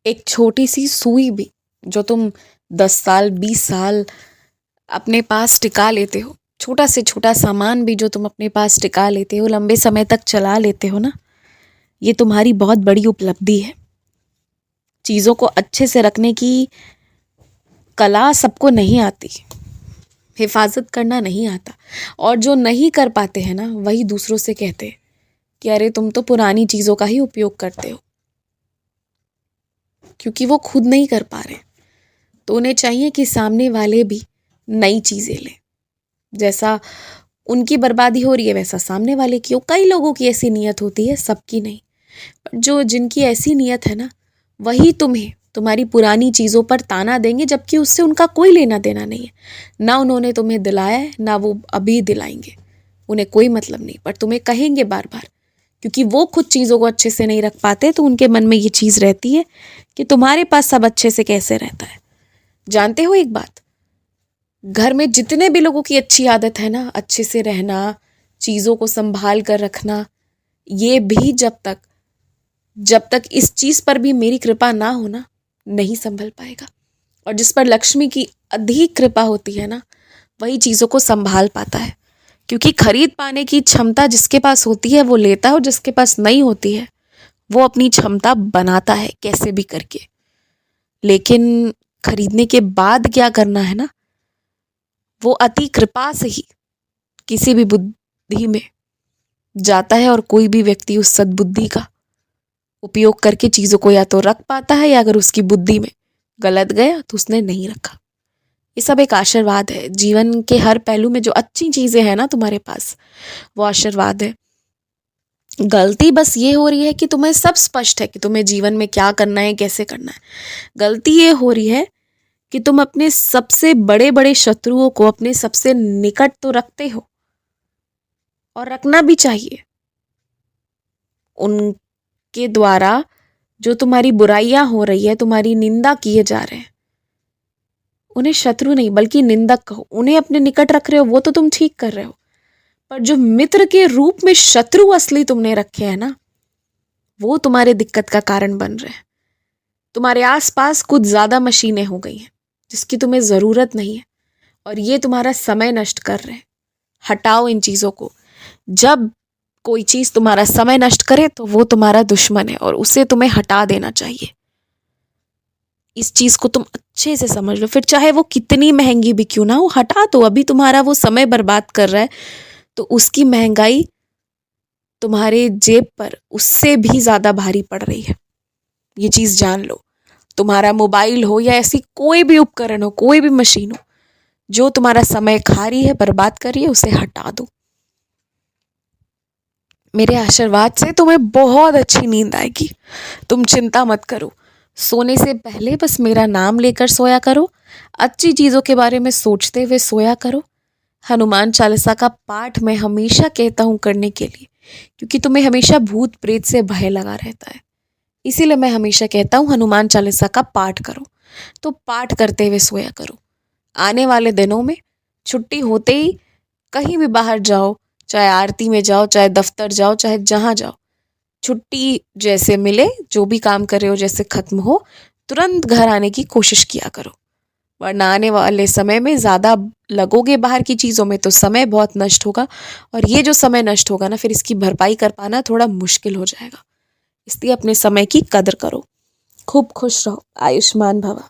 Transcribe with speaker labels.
Speaker 1: एक छोटी सी सुई भी जो तुम 10 साल 20 साल अपने पास टिका लेते हो, छोटा से छोटा सामान भी जो तुम अपने पास टिका लेते हो, लंबे समय तक चला लेते हो ना, ये तुम्हारी बहुत बड़ी उपलब्धि है। चीज़ों को अच्छे से रखने की कला सबको नहीं आती, हिफाजत करना नहीं आता, और जो नहीं कर पाते हैं ना वही दूसरों से कहते हैं कि अरे तुम तो पुरानी चीज़ों का ही उपयोग करते हो, क्योंकि वो खुद नहीं कर पा रहे। तो उन्हें चाहिए कि सामने वाले भी नई चीज़ें लें। जैसा उनकी बर्बादी हो रही है वैसा सामने वाले की हो। कई लोगों की ऐसी नीयत होती है, सबकी नहीं। पर जो जिनकी ऐसी नीयत है ना, वही तुम्हें तुम्हारी पुरानी चीज़ों पर ताना देंगे, जबकि उससे उनका कोई लेना देना नहीं है। ना उन्होंने तुम्हें दिलाया है, ना वो अभी दिलाएंगे, उन्हें कोई मतलब नहीं। पर तुम्हें कहेंगे बार बार, क्योंकि वो खुद चीज़ों को अच्छे से नहीं रख पाते, तो उनके मन में ये चीज़ रहती है कि तुम्हारे पास सब अच्छे से कैसे रहता है। जानते हो एक बात, घर में जितने भी लोगों की अच्छी आदत है ना, अच्छे से रहना, चीज़ों को संभाल कर रखना, ये भी जब तक इस चीज़ पर भी मेरी कृपा ना हो ना, नहीं संभल पाएगा। और जिस पर लक्ष्मी की अधिक कृपा होती है ना, वही चीज़ों को संभाल पाता है। क्योंकि खरीद पाने की क्षमता जिसके पास होती है वो लेता है, और जिसके पास नहीं होती है वो अपनी क्षमता बनाता है कैसे भी करके। लेकिन खरीदने के बाद क्या करना है ना, वो अति कृपा से ही किसी भी बुद्धि में जाता है, और कोई भी व्यक्ति उस सद्बुद्धि का उपयोग करके चीज़ों को या तो रख पाता है, या अगर उसकी बुद्धि में गलत गया तो उसने नहीं रखा। ये सब एक आशीर्वाद है। जीवन के हर पहलू में जो अच्छी चीज़ें हैं ना तुम्हारे पास, वो आशीर्वाद है। गलती बस ये हो रही है कि तुम्हें सब स्पष्ट है कि तुम्हें जीवन में क्या करना है, कैसे करना है। गलती ये हो रही है कि तुम अपने सबसे बड़े बड़े शत्रुओं को अपने सबसे निकट तो रखते हो, और रखना भी चाहिए। उनके द्वारा जो तुम्हारी बुराइयां हो रही है, तुम्हारी निंदा किए जा रहे हैं, उन्हें शत्रु नहीं बल्कि निंदक कहो। उन्हें अपने निकट रख रहे हो, वो तो तुम ठीक कर रहे हो। पर जो मित्र के रूप में शत्रु असली तुमने रखे हैं ना, वो तुम्हारे दिक्कत का कारण बन रहे हैं। तुम्हारे आसपास कुछ ज्यादा मशीनें हो गई हैं जिसकी तुम्हें जरूरत नहीं है, और ये तुम्हारा समय नष्ट कर रहे हैं। हटाओ इन चीजों को। जब कोई चीज तुम्हारा समय नष्ट करे तो वो तुम्हारा दुश्मन है, और उसे तुम्हें हटा देना चाहिए। इस चीज को तुम अच्छे से समझ लो, फिर चाहे वो कितनी महंगी भी क्यों ना हो, हटा दो। अभी तुम्हारा वो समय बर्बाद कर रहा है, तो उसकी महंगाई तुम्हारे जेब पर उससे भी ज्यादा भारी पड़ रही है। ये चीज जान लो। तुम्हारा मोबाइल हो या ऐसी कोई भी उपकरण हो, कोई भी मशीन हो, जो तुम्हारा समय खा रही है, बर्बाद कर रही है, उसे हटा दो। मेरे आशीर्वाद से तुम्हें बहुत अच्छी नींद आएगी। तुम चिंता मत करो। सोने से पहले बस मेरा नाम लेकर सोया करो। अच्छी चीज़ों के बारे में सोचते हुए सोया करो। हनुमान चालीसा का पाठ मैं हमेशा कहता हूँ करने के लिए, क्योंकि तुम्हें हमेशा भूत प्रेत से भय लगा रहता है। इसीलिए मैं हमेशा कहता हूँ हनुमान चालीसा का पाठ करो। तो पाठ करते हुए सोया करो। आने वाले दिनों में छुट्टी होते ही कहीं भी बाहर जाओ, चाहे आरती में जाओ, चाहे दफ्तर जाओ, चाहे जहाँ जाओ, छुट्टी जैसे मिले, जो भी काम कर रहे हो जैसे खत्म हो, तुरंत घर आने की कोशिश किया करो। वरना आने वाले समय में ज़्यादा लगोगे बाहर की चीज़ों में तो समय बहुत नष्ट होगा, और ये जो समय नष्ट होगा ना, फिर इसकी भरपाई कर पाना थोड़ा मुश्किल हो जाएगा। इसलिए अपने समय की कदर करो। खूब खुश रहो। आयुष्मान भव।